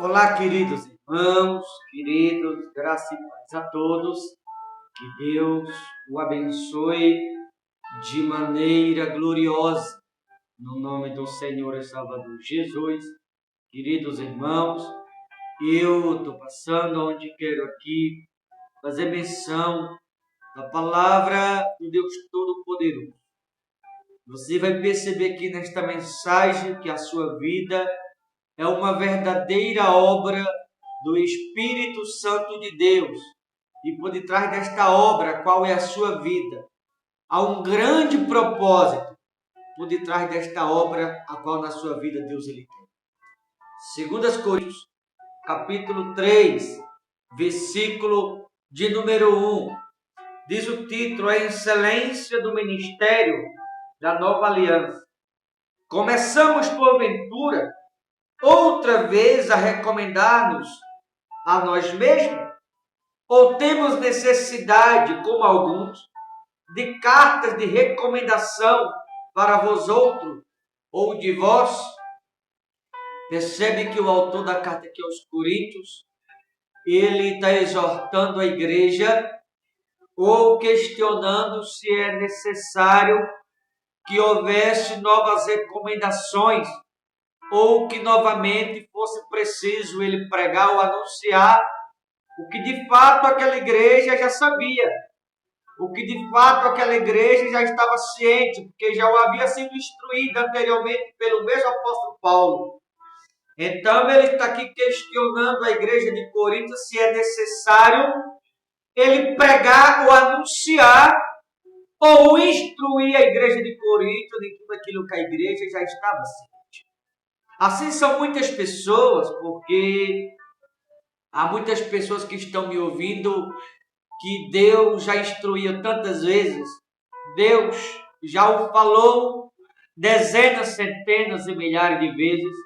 Olá, queridos irmãos, queridos, graça e paz a todos. Que Deus o abençoe de maneira gloriosa, no nome do Senhor e Salvador Jesus. Queridos irmãos, eu estou passando onde quero aqui fazer menção da palavra do Deus Todo-Poderoso. Você vai perceber aqui nesta mensagem que a sua vida é uma verdadeira obra do Espírito Santo de Deus. E por detrás desta obra, qual é a sua vida? Há um grande propósito por detrás desta obra, a qual na sua vida Deus ele tem. 2 Coríntios, capítulo 3, versículo de número 1. Diz o título: A excelência do ministério da nova aliança. Começamos, porventura, outra vez a recomendar-nos a nós mesmos? Ou temos necessidade, como alguns, de cartas de recomendação para vós outros ou de vós? Percebe que o autor da carta aqui aos Coríntios, ele está exortando a igreja ou questionando se é necessário que houvesse novas recomendações ou que novamente fosse preciso ele pregar ou anunciar o que de fato aquela igreja já sabia, o que de fato aquela igreja já estava ciente, porque já o havia sido instruído anteriormente pelo mesmo apóstolo Paulo. Então ele está aqui questionando a igreja de Corinto se é necessário ele pregar ou anunciar ou instruir a igreja de Corinto de tudo aquilo que a igreja já estava ciente. Assim são muitas pessoas, porque há muitas pessoas que estão me ouvindo que Deus já instruiu tantas vezes, Deus já o falou dezenas, centenas e milhares de vezes.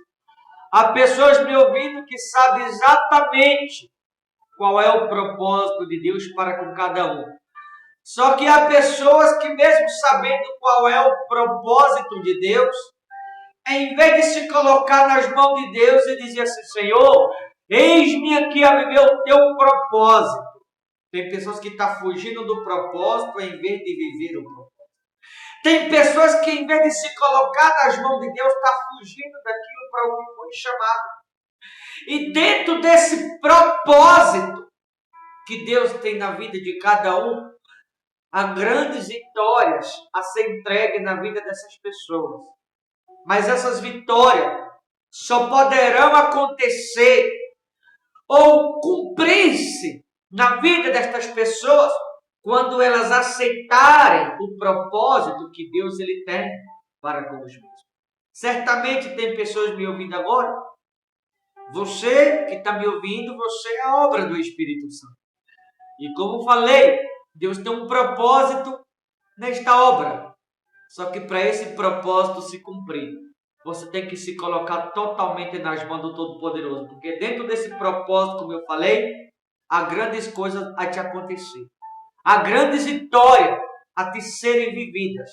Há pessoas me ouvindo que sabem exatamente qual é o propósito de Deus para com cada um. Só que há pessoas que, mesmo sabendo qual é o propósito de Deus, em vez de se colocar nas mãos de Deus e dizer assim: Senhor, eis-me aqui a viver o teu propósito. Tem pessoas que estão fugindo do propósito em vez de viver o propósito. Tem pessoas que, em vez de se colocar nas mãos de Deus, estão fugindo daquilo para o que foi chamado. E dentro desse propósito que Deus tem na vida de cada um, há grandes vitórias a ser entregue na vida dessas pessoas. Mas essas vitórias só poderão acontecer ou cumprir-se na vida destas pessoas quando elas aceitarem o propósito que Deus ele tem para com os mesmos. Certamente tem pessoas me ouvindo agora. Você que está me ouvindo, você é a obra do Espírito Santo. E como falei, Deus tem um propósito nesta obra. Só que para esse propósito se cumprir, você tem que se colocar totalmente nas mãos do Todo-Poderoso. Porque dentro desse propósito, como eu falei, há grandes coisas a te acontecer. Há grandes vitórias a te serem vividas.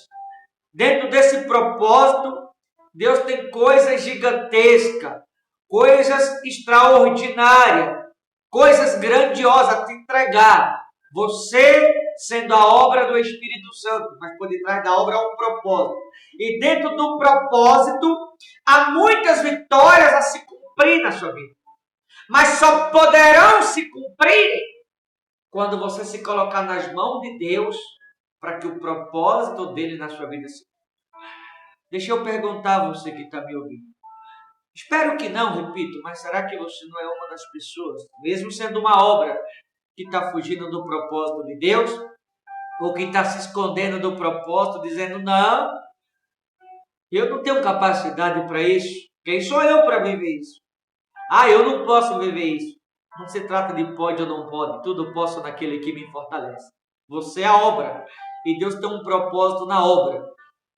Dentro desse propósito, Deus tem coisas gigantescas, coisas extraordinárias, coisas grandiosas a te entregar. Você sendo a obra do Espírito Santo, mas por detrás da obra há um propósito. E dentro do propósito, há muitas vitórias a se cumprir na sua vida. Mas só poderão se cumprir quando você se colocar nas mãos de Deus para que o propósito dele na sua vida se cumpra. Deixa eu perguntar a você que está me ouvindo. Espero que não, repito, mas será que você não é uma das pessoas, mesmo sendo uma obra, que está fugindo do propósito de Deus? Ou que está se escondendo do propósito, dizendo: não, eu não tenho capacidade para isso. Quem sou eu para viver isso? Eu não posso viver isso. Não se trata de pode ou não pode. Tudo posso naquele que me fortalece. Você é a obra. E Deus tem um propósito na obra.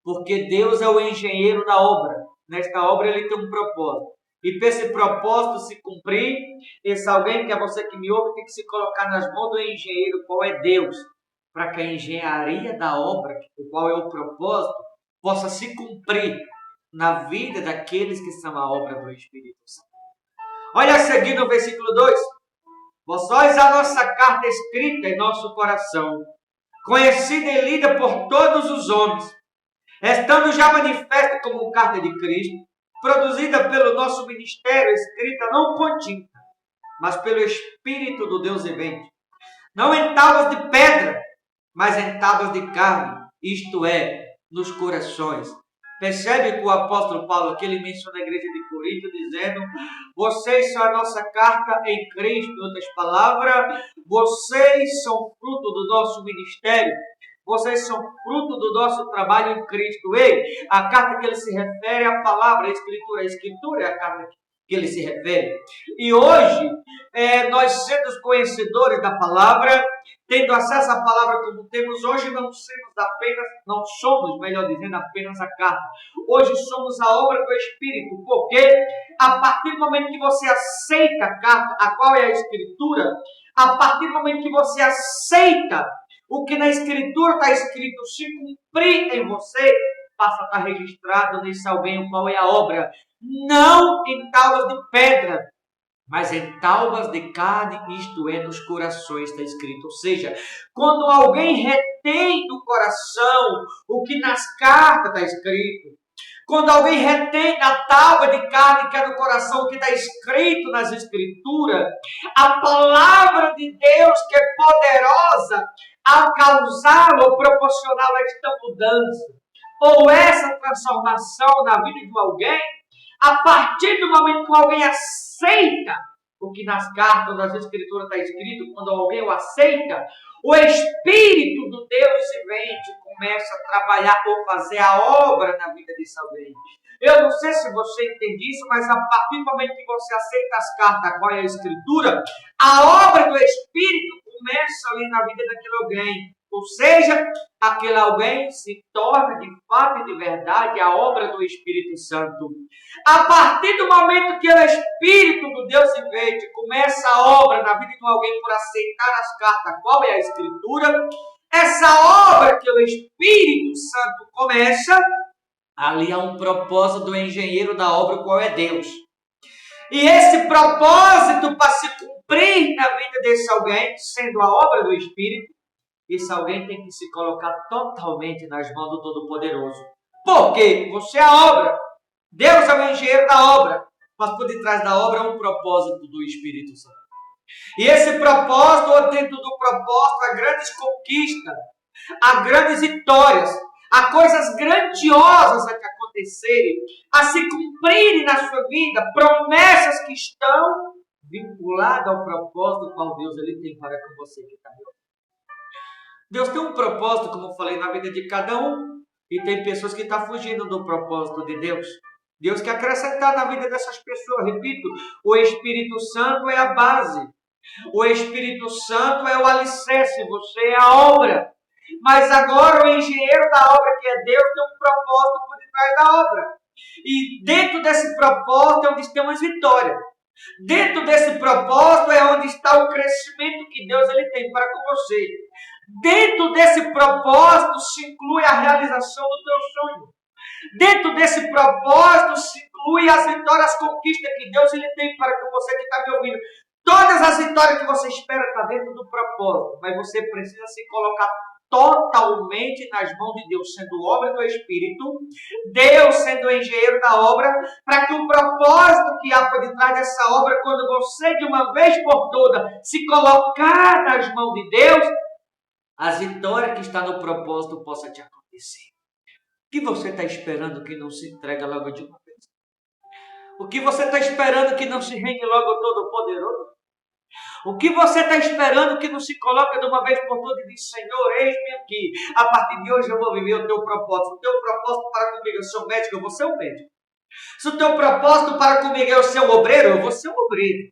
Porque Deus é o engenheiro da obra. Nesta obra ele tem um propósito. E para esse propósito se cumprir, esse alguém que é você que me ouve tem que se colocar nas mãos do engenheiro, qual é Deus, para que a engenharia da obra, o qual é o propósito, possa se cumprir na vida daqueles que são a obra do Espírito Santo. Olha a seguir no versículo 2. Vós sois a nossa carta escrita em nosso coração, conhecida e lida por todos os homens, estando já manifesta como carta de Cristo, produzida pelo nosso ministério, escrita não com tinta, mas pelo Espírito do Deus vivente, não em tábuas de pedra, mas em tábuas de carne, isto é, nos corações. Percebe que o apóstolo Paulo aqui ele menciona a igreja de Corinto dizendo: vocês são a nossa carta em Cristo. Em outras palavras, vocês são fruto do nosso ministério. Vocês são fruto do nosso trabalho em Cristo. Ei, a carta que ele se refere é a palavra, a escritura. A escritura é a carta que ele se refere. E hoje, nós sendo conhecedores da palavra, tendo acesso à palavra como temos hoje, não somos, melhor dizendo, apenas a carta. Hoje somos a obra do Espírito, porque a partir do momento que você aceita a carta, a qual é a Escritura, a partir do momento que você aceita o que na Escritura está escrito se cumprir em você, passa a estar registrado nesse alguém, qual é a obra. Não em tábuas de pedra, mas em tábuas de carne, isto é, nos corações, está escrito. Ou seja, quando alguém retém no coração o que nas cartas está escrito, quando alguém retém na tábua de carne que é no coração o que está escrito nas Escrituras, a palavra de Deus que é poderosa a causar ou proporcionar esta mudança, ou essa transformação na vida de alguém, a partir do momento que alguém aceita o que nas cartas das Escrituras está escrito, quando alguém o aceita, o Espírito do Deus vivente começa a trabalhar ou fazer a obra na vida desse alguém. Eu não sei se você entende isso, mas a partir do momento que você aceita as cartas, qual é a Escritura, a obra do Espírito começa ali na vida daquele alguém. Ou seja, aquele alguém se torna de fato e de verdade a obra do Espírito Santo. A partir do momento que o Espírito do Deus vivente começa a obra na vida de alguém por aceitar as cartas, qual é a Escritura, essa obra que o Espírito Santo começa, ali há um propósito do engenheiro da obra, qual é Deus. E esse propósito para se cumprir na vida desse alguém, sendo a obra do Espírito, esse alguém tem que se colocar totalmente nas mãos do Todo-Poderoso. Porque você é a obra. Deus é o engenheiro da obra. Mas por detrás da obra é um propósito do Espírito Santo. E esse propósito, ou dentro do propósito, há grandes conquistas, há grandes vitórias, há coisas grandiosas a acontecerem, a se cumprirem na sua vida, promessas que estão vinculadas ao propósito qual Deus ele tem para com você que está me ouvindo. Deus tem um propósito, como eu falei, na vida de cada um. E tem pessoas que estão fugindo do propósito de Deus. Deus quer acrescentar na vida dessas pessoas. Repito, o Espírito Santo é a base. O Espírito Santo é o alicerce. Você é a obra. Mas agora o engenheiro da obra, que é Deus, tem um propósito por detrás da obra. E dentro desse propósito é onde estão as vitórias. Dentro desse propósito é onde está o crescimento que Deus ele tem para com você. Dentro desse propósito se inclui a realização do teu sonho. Dentro desse propósito se inclui as vitórias, as conquistas que Deus ele tem para com você que está me ouvindo. Todas as vitórias que você espera estão dentro do propósito, mas você precisa se colocar totalmente nas mãos de Deus, sendo obra do Espírito, Deus sendo o engenheiro da obra, para que o propósito que há por detrás dessa obra, quando você de uma vez por todas se colocar nas mãos de Deus, as vitórias que está no propósito possam te acontecer. O que você está esperando que não se entrega logo de uma vez? O que você está esperando que não se rende logo ao Todo-Poderoso? O que você está esperando que não se coloca de uma vez por todas e diz: Senhor, eis-me aqui. A partir de hoje eu vou viver o teu propósito. O teu propósito para comigo, eu sou médico, eu vou ser um médico. Se o teu propósito para comigo é eu ser um obreiro, eu vou ser um obreiro.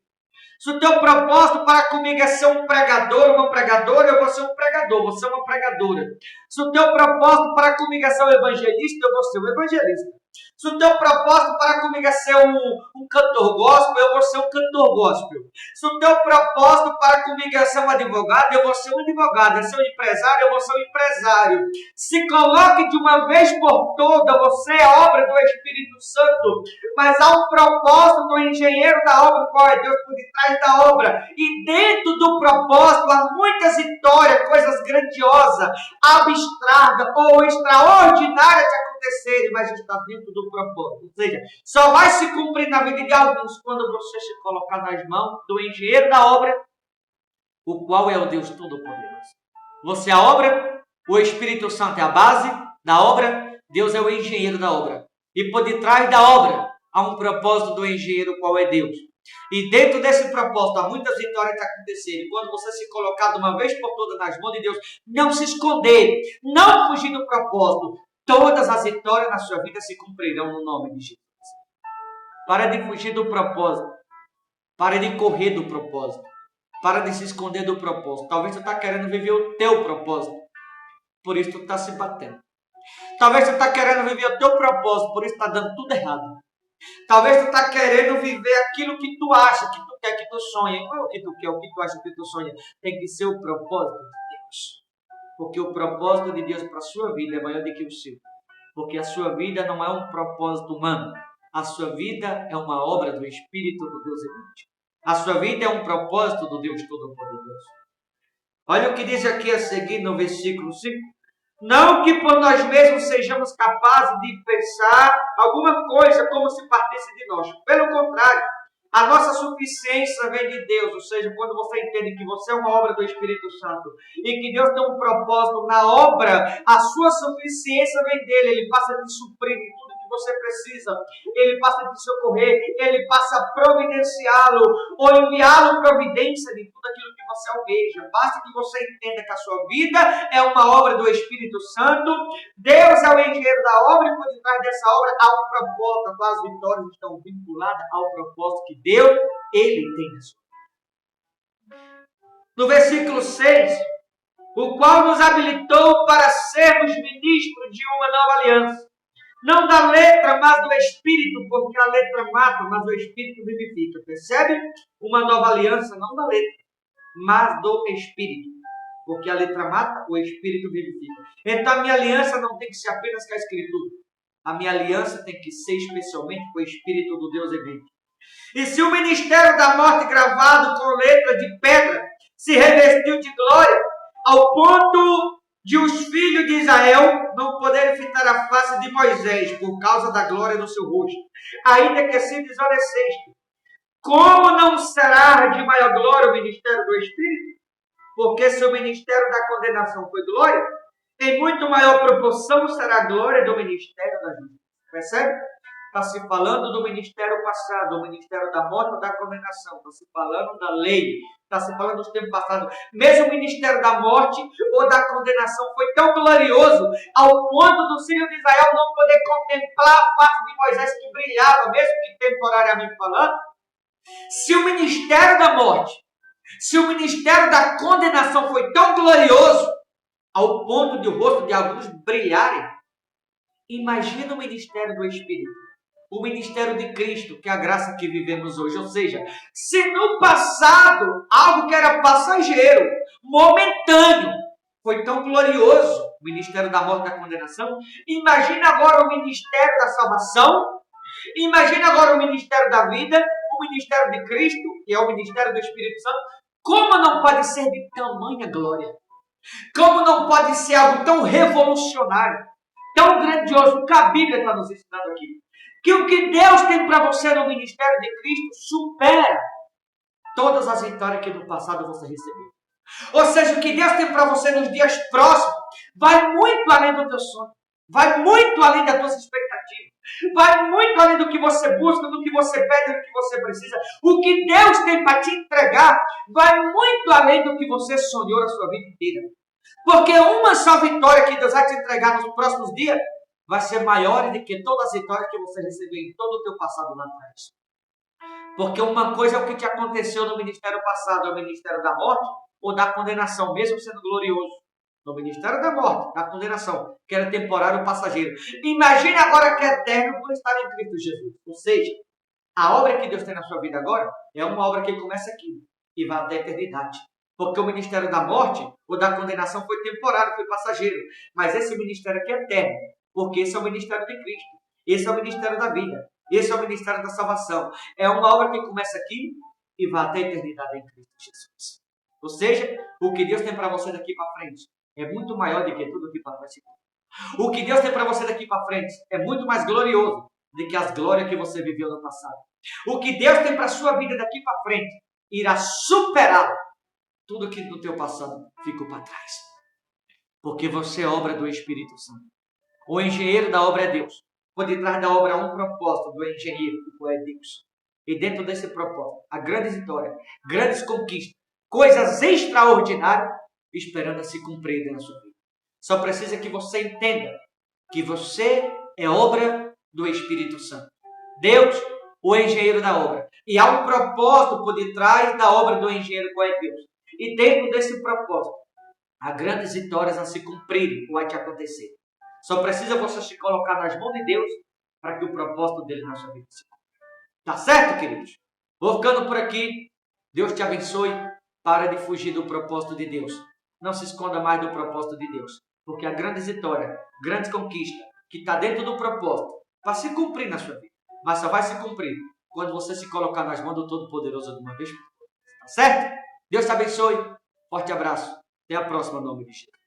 Se o teu propósito para comigo é ser um pregador, uma pregadora, eu vou ser um pregador, vou ser uma pregadora. Se o teu propósito para comigo é ser um evangelista, eu vou ser um evangelista. Se o teu propósito para comigo é ser um cantor gospel, eu vou ser um cantor gospel. Se o teu propósito para comigo é ser um advogado, eu vou ser um advogado. É ser um empresário, eu vou ser um empresário. Se coloque de uma vez por toda, você é obra do Espírito Santo, mas há um propósito do engenheiro da obra, qual é Deus por detrás da obra. E dentro do propósito há muitas vitórias, coisas grandiosas, abstratas ou extraordinárias de acontecerem, mas está dentro do propósito. Ou seja, só vai se cumprir na vida de alguns quando você se colocar nas mãos do engenheiro da obra, o qual é o Deus Todo-Poderoso. Você é a obra, o Espírito Santo é a base da obra, Deus é o engenheiro da obra. E por detrás da obra há um propósito do engenheiro, qual é Deus. E dentro desse propósito há muitas vitórias que aconteceram. Quando você se colocar de uma vez por todas nas mãos de Deus, não se esconder, não fugir do propósito, todas as vitórias na sua vida se cumprirão no nome de Jesus. Para de fugir do propósito. Para de correr do propósito. Para de se esconder do propósito. Talvez você está querendo viver o teu propósito. Por isso tu está se batendo. Talvez você está querendo viver o teu propósito. Por isso está dando tudo errado. Talvez tu está querendo viver aquilo que tu acha, que tu quer, que tu sonha. Não é o que tu quer, o que tu acha, que tu sonha. Tem que ser o propósito de Deus. Porque o propósito de Deus para a sua vida é maior do que o seu. Porque a sua vida não é um propósito humano. A sua vida é uma obra do Espírito do Deus vivente. A sua vida é um propósito do Deus Todo-Poderoso. Olha o que diz aqui a seguir no versículo 5. Não que por nós mesmos sejamos capazes de pensar alguma coisa como se partisse de nós. Pelo contrário, a nossa suficiência vem de Deus. Ou seja, quando você entende que você é uma obra do Espírito Santo e que Deus tem um propósito na obra, a sua suficiência vem dele. Ele passa a te suprir em tudo que você precisa. Ele passa a te socorrer. Ele passa a providenciá-lo ou enviá-lo providência de tudo aquilo que você almeja. Basta que você entenda que a sua vida é uma obra do Espírito Santo. Deus é o engenheiro da obra e por detrás dessa obra há um propósito. As vitórias estão vinculadas ao propósito que Deus, Ele tem na sua vida. No versículo 6, o qual nos habilitou para sermos ministros de uma nova aliança. Não da letra, mas do Espírito, porque a letra mata, mas o Espírito vivifica. Percebe? Uma nova aliança, não da letra, mas do Espírito. Porque a letra mata, o Espírito vivifica. Então a minha aliança não tem que ser apenas com a Escritura. A minha aliança tem que ser especialmente com o Espírito do Deus vivente. E se o ministério da morte gravado com letra de pedra se revestiu de glória, ao ponto de os filhos de Israel não poderem fitar a face de Moisés por causa da glória do seu rosto, ainda que se desobedeceste, como não será de maior glória o ministério do Espírito? Porque se o ministério da condenação foi glória, em muito maior proporção será a glória do ministério da justiça. Percebe? Está se falando do ministério passado, do ministério da morte ou da condenação. Está se falando da lei. Está se falando dos tempos passados. Mesmo o ministério da morte ou da condenação foi tão glorioso ao ponto do filho de Israel não poder contemplar a face de Moisés que brilhava, mesmo que temporariamente falando. Se o ministério da morte, se o ministério da condenação foi tão glorioso ao ponto de o rosto de alguns brilharem, imagina o ministério do Espírito. O ministério de Cristo, que é a graça que vivemos hoje. Ou seja, se no passado algo que era passageiro, momentâneo, foi tão glorioso, o ministério da morte e da condenação, imagina agora o ministério da salvação, imagina agora o ministério da vida, o ministério de Cristo, que é o ministério do Espírito Santo. Como não pode ser de tamanha glória? Como não pode ser algo tão revolucionário, tão grandioso? O que a Bíblia está nos ensinando aqui? Que o que Deus tem para você no ministério de Cristo supera todas as vitórias que no passado você recebeu. Ou seja, o que Deus tem para você nos dias próximos vai muito além do teu sonho, vai muito além das tuas expectativas, vai muito além do que você busca, do que você pede, do que você precisa. O que Deus tem para te entregar vai muito além do que você sonhou na sua vida inteira. Porque uma só vitória que Deus vai te entregar nos próximos dias vai ser maior do que todas as vitórias que você recebeu em todo o teu passado lá atrás. Porque uma coisa é o que te aconteceu no ministério passado, é o ministério da morte ou da condenação, mesmo sendo glorioso. no ministério da morte, da condenação, que era temporário, passageiro. Imagine agora que é eterno por estar em Cristo Jesus. Ou seja, a obra que Deus tem na sua vida agora é uma obra que começa aqui e vai até a eternidade. Porque o ministério da morte ou da condenação foi temporário, foi passageiro. Mas esse ministério aqui é eterno, porque esse é o ministério de Cristo. Esse é o ministério da vida. Esse é o ministério da salvação. É uma obra que começa aqui e vai até a eternidade em Cristo Jesus. Ou seja, o que Deus tem para você daqui para frente é muito maior do que tudo aqui para trás. O que Deus tem para você daqui para frente é muito mais glorioso do que as glórias que você viveu no passado. O que Deus tem para a sua vida daqui para frente irá superar tudo que no teu passado ficou para trás. Porque você é obra do Espírito Santo. O engenheiro da obra é Deus. Por detrás da obra há um propósito do engenheiro, que é Deus. E dentro desse propósito, há grandes vitórias, grandes conquistas, coisas extraordinárias esperando a se cumprir na sua vida. Só precisa que você entenda que você é obra do Espírito Santo. Deus, o engenheiro da obra. E há um propósito por detrás da obra do engenheiro, que é Deus. E dentro desse propósito, há grandes vitórias a se cumprir, que vai te acontecer. Só precisa você se colocar nas mãos de Deus para que o propósito dele na sua vida se cumpra. Tá certo, queridos? Vou ficando por aqui. Deus te abençoe. Para de fugir do propósito de Deus. Não se esconda mais do propósito de Deus. Porque a grande vitória, grande conquista, que está dentro do propósito, vai se cumprir na sua vida. Mas só vai se cumprir quando você se colocar nas mãos do Todo-Poderoso de uma vez por todas. Tá certo? Deus te abençoe. Forte abraço. Até a próxima, em nome de Jesus.